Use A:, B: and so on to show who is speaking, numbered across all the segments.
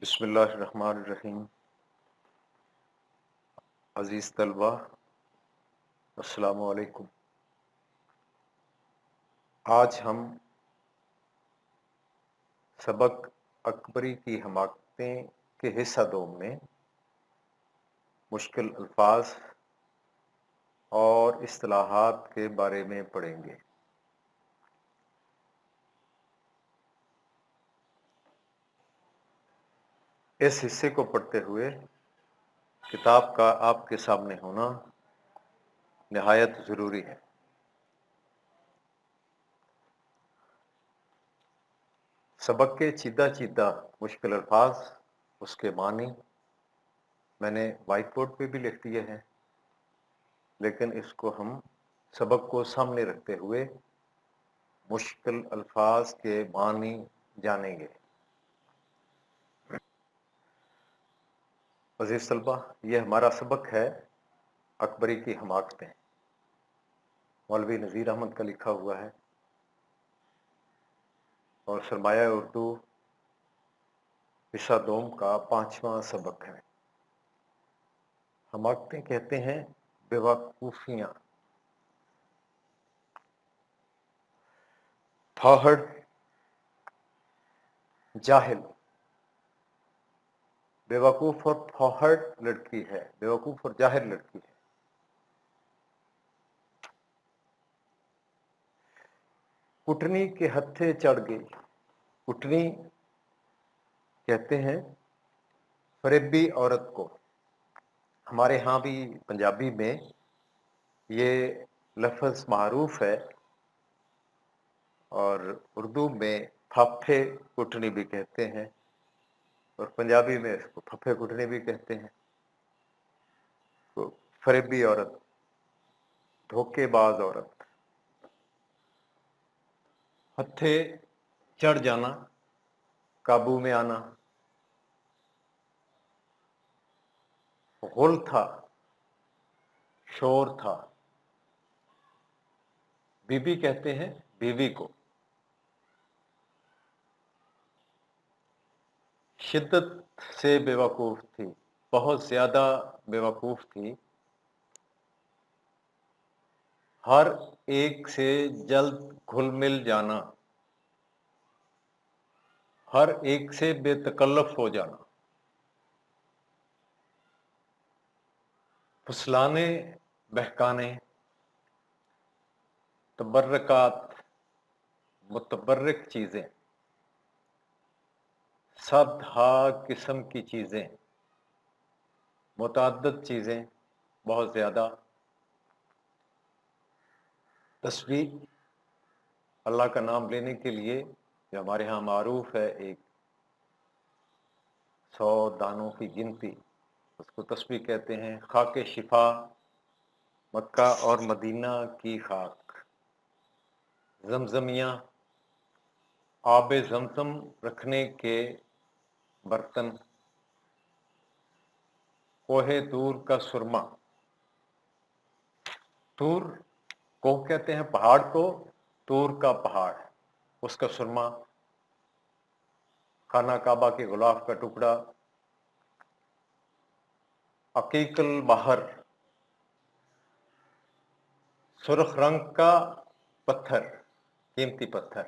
A: بسم اللہ الرحمن الرحیم۔ عزیز طلبہ، السلام علیکم۔ آج ہم سبق اکبری کی حماقتیں کے حصہ دوم میں مشکل الفاظ اور اصطلاحات کے بارے میں پڑھیں گے۔ اس حصے کو پڑھتے ہوئے کتاب کا آپ کے سامنے ہونا نہایت ضروری ہے۔ سبق کے چیدہ چیدہ مشکل الفاظ، اس کے معنی میں نے وائٹ بورڈ پہ بھی لکھ دیے ہیں، لیکن اس کو ہم سبق کو سامنے رکھتے ہوئے مشکل الفاظ کے معنی جانیں گے۔ عزیز طلبہ، یہ ہمارا سبق ہے اکبری کی حماقتیں، مولوی نذیر احمد کا لکھا ہوا ہے اور سرمایہ اردو حصہ دوم کا 5واں سبق ہے۔ حماقتیں کہتے ہیں بیوقوفیاں، پھاہڑ، جاہل۔ بیوقوف اور پھاہڑ لڑکی ہے، بیوقوف اور جاہل لڑکی ہے۔ کٹنی کے ہتھے چڑھ گئی۔ کٹنی کہتے ہیں فریبی عورت کو۔ ہمارے ہاں بھی پنجابی میں یہ لفظ معروف ہے، اور اردو میں پھاپھے کٹنی بھی کہتے ہیں، اور پنجابی میں اس کو پھپھے کٹنی بھی کہتے ہیں۔ تو فریبی عورت، دھوکے باز عورت۔ ہتھے چڑھ جانا، قابو میں آنا۔ غل تھا، شور تھا۔ بی بی کہتے ہیں بیوی کو۔ شدت سے بیوقوف تھی، بہت زیادہ بیوقوف تھی۔ ہر ایک سے جلد گھل مل جانا، ہر ایک سے بے تکلف ہو جانا۔ پھسلانے، بہکانے۔ تبرکات، متبرک چیزیں۔ صد ہا قسم کی چیزیں، متعدد چیزیں، بہت زیادہ۔ تسبیح، اللہ کا نام لینے کے لیے جو ہمارے ہاں معروف ہے، ایک 100 دانوں کی گنتی، اس کو تسبیح کہتے ہیں۔ خاک شفا، مکہ اور مدینہ کی خاک۔ زمزمیاں، آب زمزم رکھنے کے برتن۔ کوہ طور کا سرما۔ طور کوہ کہتے ہیں پہاڑ کو، طور کا پہاڑ، اس کا سرما۔ خانہ کعبہ کے غلاف کا ٹکڑا۔ عقیق البحر، سرخ رنگ کا پتھر، قیمتی پتھر۔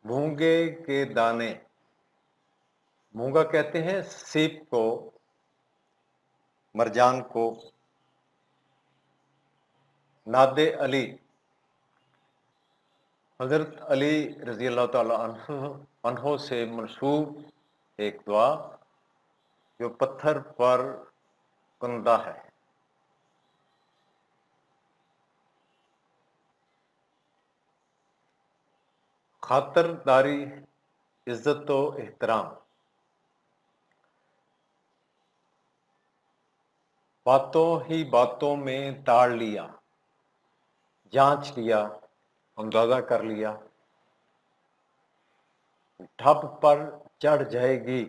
A: مونگے کے دانے۔ مونگا کہتے ہیں سیپ کو، مرجان کو۔ ناد علی، حضرت علی رضی اللہ تعالی عنہ سے منسوب ایک دعا جو پتھر پر کندہ ہے۔ خاطر داری، عزت و احترام۔ باتوں ہی باتوں میں تاڑ لیا، جانچ لیا، اندازہ کر لیا۔ ڈھب پر چڑھ جائے گی،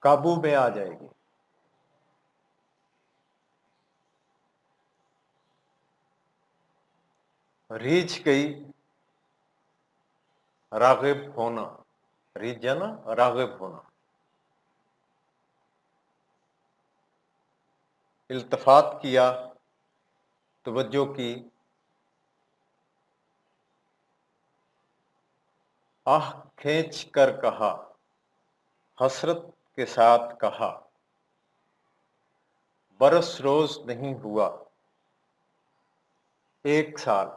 A: قابو میں آ جائے گی۔ ریچھ گئی، راغب ہونا، ریجھ جانا، راغب ہونا. التفات کیا، توجہ کی. آہ کھینچ کر کہا، حسرت کے ساتھ کہا. برس روز نہیں ہوا، 1 سال.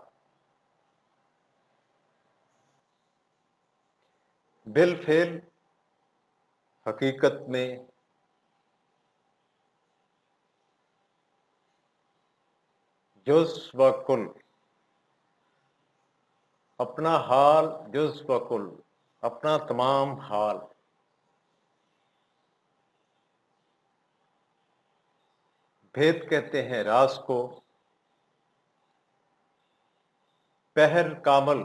A: بالفعل، حقیقت میں. جز و کل، اپنا حال. جز و کل، اپنا تمام حال. بھید کہتے ہیں راز کو. پہر کامل،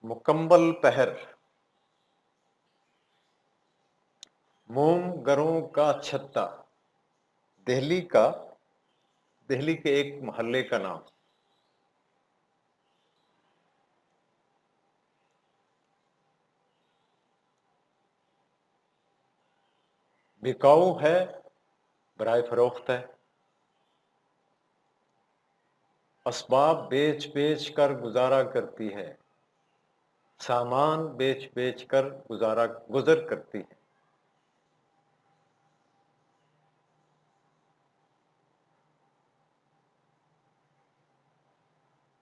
A: مکمل پہر. موم گروں کا چھتا، دہلی کے ایک محلے کا نام. بکاؤ ہے، برائے فروخت ہے. اسباب بیچ بیچ کر گزارا کرتی ہے، سامان بیچ بیچ کر گزر کرتی ہے.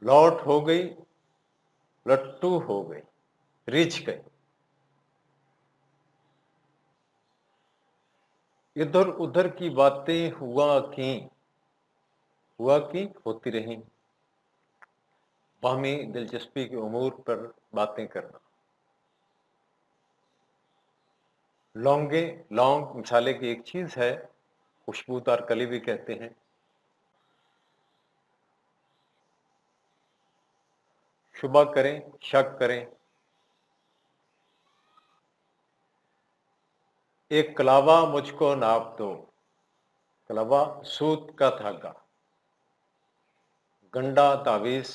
A: لوٹ ہو گئی، لٹو ہو گئی، رچھ گئی. ادھر ادھر کی باتیں ہوا کی ہوتی رہیں. باہمی دلچسپی کے امور پر باتیں کرنا. لونگ مسالے کی ایک چیز ہے، خوشبودار کلی بھی کہتے ہیں. شبہ کریں، شک کریں. ایک کلاوہ مجھ کو ناپ دو. کلاوہ سوت کا دھاگا. گنڈا تعویذ.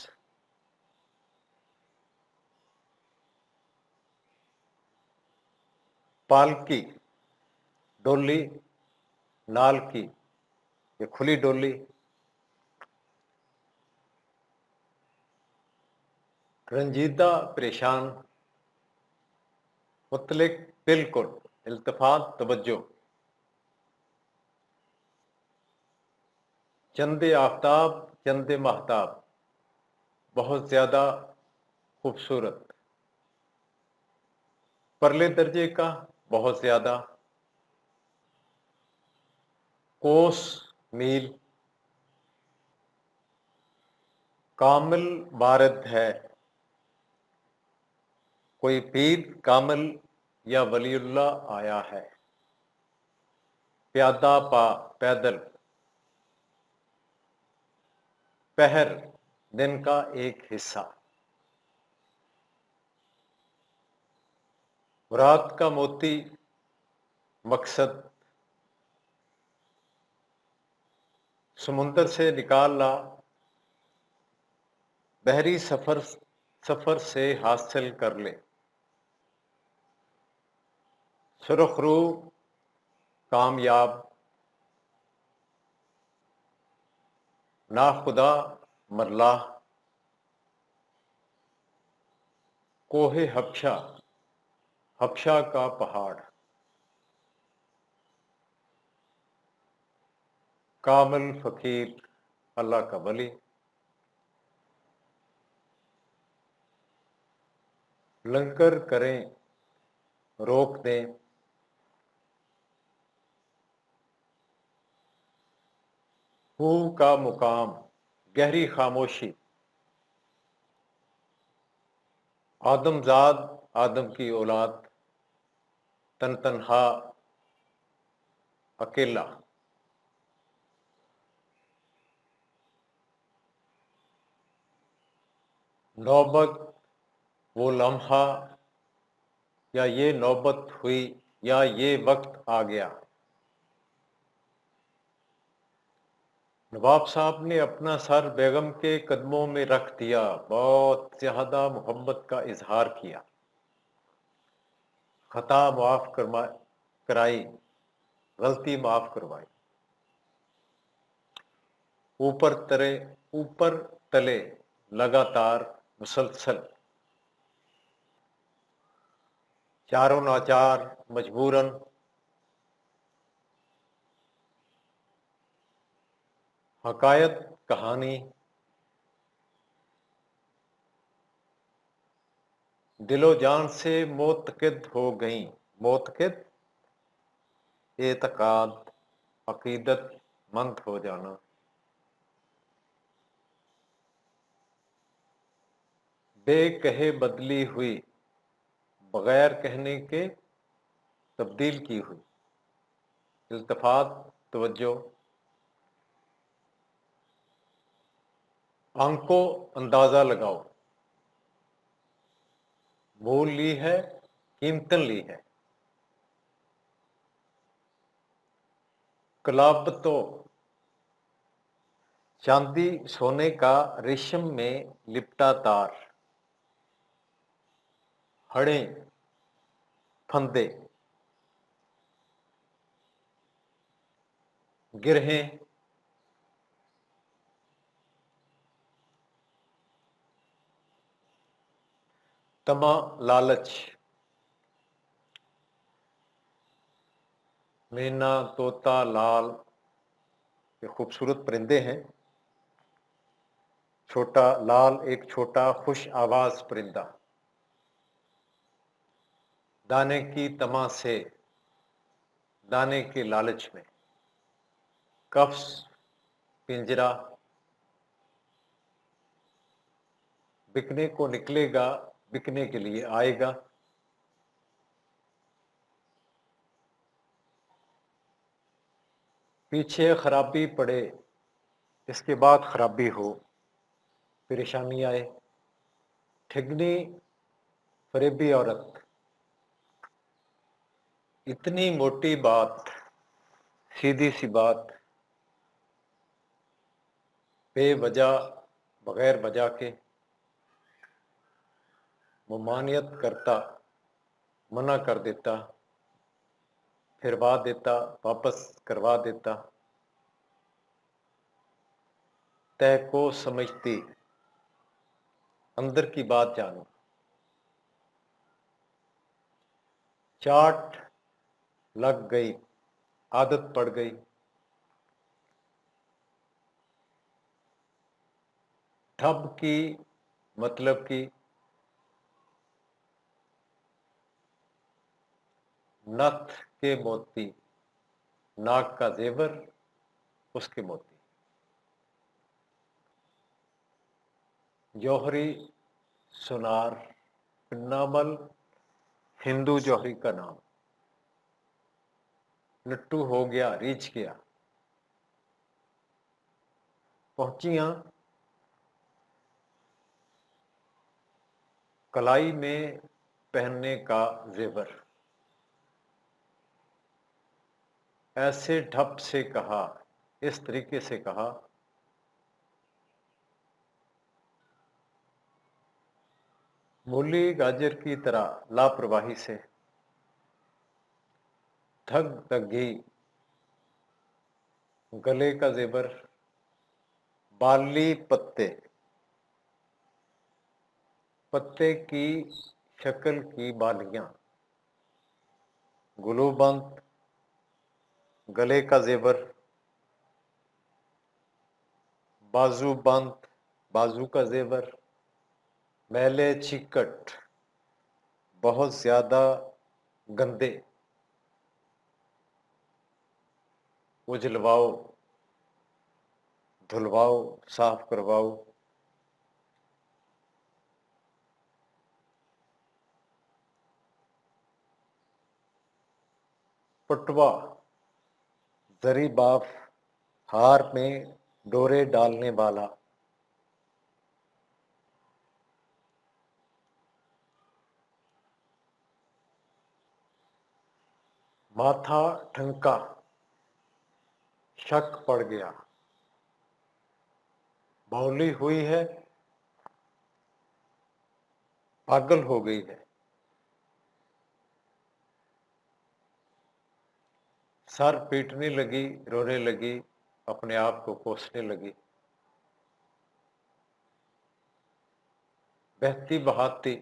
A: پالکی، ڈولی، نال کی، یہ کھلی ڈولی. رنجیدہ، پریشان. مطلق، بالکل. التفات، توجہ. چند آفتاب، چند ماہتاب، بہت زیادہ خوبصورت. پرلے درجے کا، بہت زیادہ. کوس، میل. کامل وارد ہے، کوئی پیر کامل یا ولی اللہ آیا ہے. پیادہ پا، پیدل. پہر، دن کا ایک حصہ. مراد کا موتی، مقصد. سمندر سے نکال لا، بحری سفر سے حاصل کر لے. سرخ رو، کامیاب. ناخدا، ملاح. کوہ حبشہ، حبشہ کا پہاڑ. کامل فقیر، اللہ کا ولی. لنگر کریں، روک دیں. ہو کا مقام، گہری خاموشی. آدم زاد، آدم کی اولاد. تنہا، اکیلا. نوبت، وہ لمحہ، یا یہ نوبت ہوئی، یا یہ وقت آ گیا. नवाब साहब ने अपना सर बेगम के कदमों में रख दिया, बहुत ज्यादा मोहब्बत का इजहार किया, खता माफ कराई, गलती माफ करवाई, ऊपर तले लगातार मुसलसल, चारों नाचार मजबूरन, हकायत कहानी, दिलो जान से मोतकद हो गई, मोतकद एतकाद, अकीदत मंद हो जाना, बेकहे बदली हुई, बगैर कहने के तब्दील की हुई, इल्तफात तवज्जो, आंखों अंदाजा लगाओ, मोल ली है, कीमतन ली है, कलाबतों, चांदी सोने का रेशम में लिपटा तार, हड़े फंदे, गिरहें, तमा लालच, मैना तोता लाल, ये खूबसूरत परिंदे हैं। छोटा लाल एक छोटा खुश आवाज परिंदा, दाने की तमा से, दाने के लालच में, कफ्स पिंजरा, बिकने को निकलेगा, बिकने के लिए आएगा, पीछे खराबी पड़े, इसके बाद खराबी हो, परेशानी आए, ठगनी फरेबी औरत, इतनी मोटी बात, सीधी सी बात, बेवजह बगैर वजह के, ममानियत करता, मना कर देता, फिरवा देता, वापस करवा देता, तय को समझती, अंदर की बात जानो, चाट लग गई, आदत पड़ गई, ठब की मतलब की, नथ के मोती, नाक का जेवर, उसके मोती, जौहरी सुनार, नामल हिंदू जौहरी का नाम, लट्टू हो गया, रीछ गया, पहुंचियां कलाई में पहनने का जेवर, ऐसे ढप से कहा, इस तरीके से कहा, मूली गाजर की तरह लापरवाही से, ठग ठगी, गले का जेवर, बाली पत्ते, पत्ते की शक्ल की बालियां, गुलूबंद, गले का जेवर, बाजू बंद, बाजू का जेवर, मैले चिकट, बहुत ज्यादा गंदे, उजलवाओ, धुलवाओ, साफ करवाओ, पटवा, जरी बाफ, हार में डोरे डालने वाला, माथा ठनका, शक पड़ गया, बौली हुई है, पागल हो गई है, सर पीटने लगी, रोने लगी, अपने आप को कोसने लगी, बहती बहाती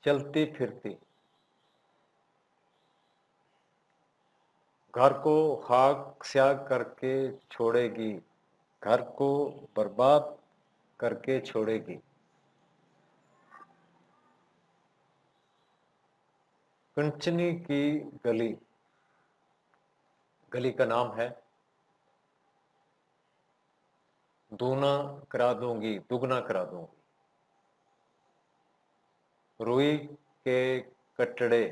A: चलती फिरती, घर को खाक स्याह करके छोड़ेगी, घर को बर्बाद करके छोड़ेगी। कंचनी की गली, गली का नाम है। दूना करा दूंगी, दुगना करा दूंगी। रुई के कटड़े,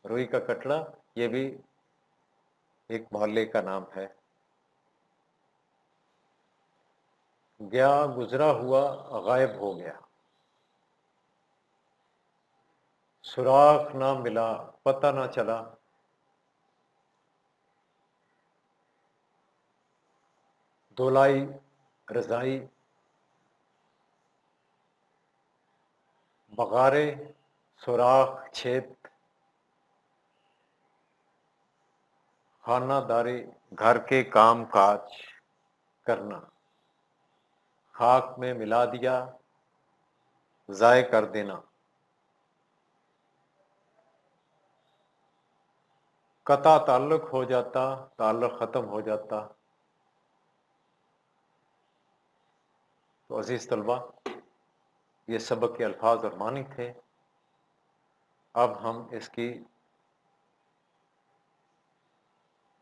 A: रुई का कटड़ा ये भी एक मोहल्ले का नाम है। गया गुजरा हुआ गायब हो गया, सुराख ना मिला, पता ना चला, धुलाई रजाई, बगारे सुराख छेद, खानादारी घर के काम काज करना, खाक में मिला दिया, ज़ाय कर देना, कता ताल्लुक हो जाता, ताल्लुक ख़त्म हो जाता। तो अजीज़ तलबा, ये सबक के अल्फाज और मानी थे। अब हम इसकी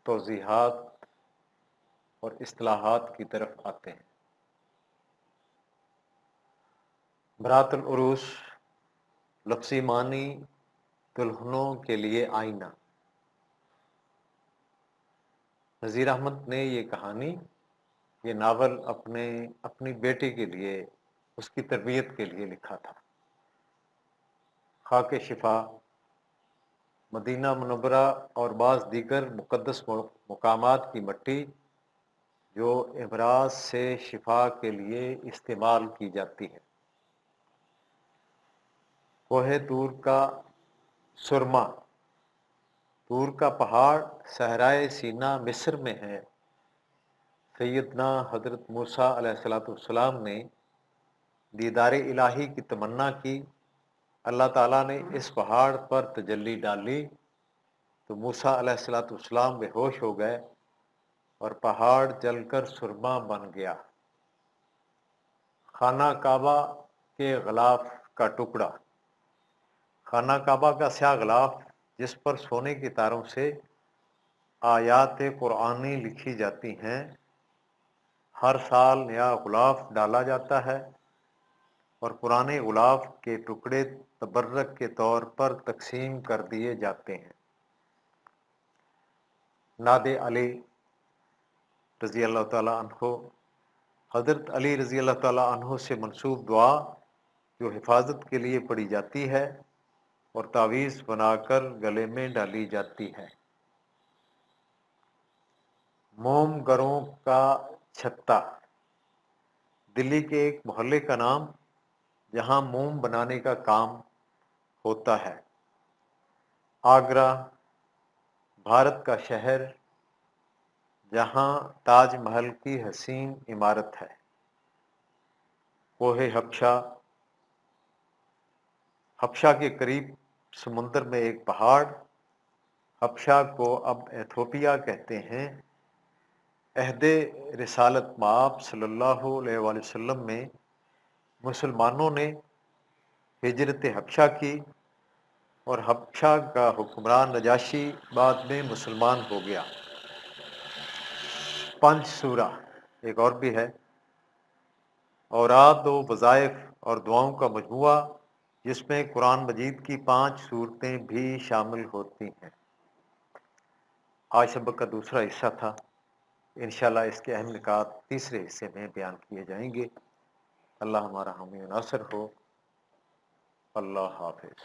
A: तौज़ीहात और इस्तिलाहात की तरफ आते हैं। बरातुल उरूस लफ्ज़ी मानी दुल्हनों के लिए आईना। नज़ीर अहमद ने ये कहानी, ये नावल अपनी बेटी के लिए, उसकी तरबियत के लिए लिखा था। खाके शिफा, मदीना मुनव्वरा और बाज़ दीगर मुक़द्दस मुकामात की मट्टी जो इमराज से शिफा के लिए इस्तेमाल की जाती है। कोहे तूर का सुरमा, तूर का पहाड़ सहराए सीना मिस्र में है। सैयदना हज़रत मूसा अलैहिस्सलाम ने दीदार इलाही की तमन्ना की। अल्लाह ताला ने इस पहाड़ पर तजल्ली डाली तो मूसा अलैहिस्सलाम बेहोश हो गए और पहाड़ जलकर सुरमा बन गया। खाना काबा के ग़िलाफ़ का टुकड़ा, खाना काबा का स्याह ग़िलाफ़ जिस पर सोने की तारों से आयात कुरानी लिखी जाती हैं, हर साल नया ग़िलाफ़ डाला जाता है और पुराने ग़िलाफ़ के टुकड़े तबर्रक के तौर पर तकसीम कर दिए जाते हैं। नादे अली रज़ी अल्लाह ताला अन्हो, हज़रत अली रज़ी अल्लाह ताला अन्हो से मंसूब दुआ जो हिफाजत के लिए पढ़ी जाती है और तावीज़ बनाकर गले में डाली जाती है। मोम गरों का छत्ता, दिल्ली के एक मोहल्ले का नाम जहां मोम बनाने का काम होता है। आगरा, भारत का शहर जहां ताजमहल की हसीन इमारत है। कोहे हबशा, हबशा के करीब समुंदर में एक पहाड़, हबशा को अब एथोपिया कहते हैं। अहदे रिसालत माब सल्लल्लाहु अलैहि वसल्लम में मुसलमानों ने हिजरत हबशा की और हबशा का हुक्मरान नजाशी बाद में मुसलमान हो गया। पंच सूरा एक और भी है, औराद व वज़ाइफ और दुआओं का मजमुआ जिसमें कुरान मजीद की 5 सूरतें भी शामिल होती हैं। आज सबक का दूसरा हिस्सा था। इंशाअल्लाह इसके अहम निकात तीसरे हिस्से में बयान किए जाएंगे। अल्लाह हमारा हामी नासर हो। अल्लाह हाफिज़।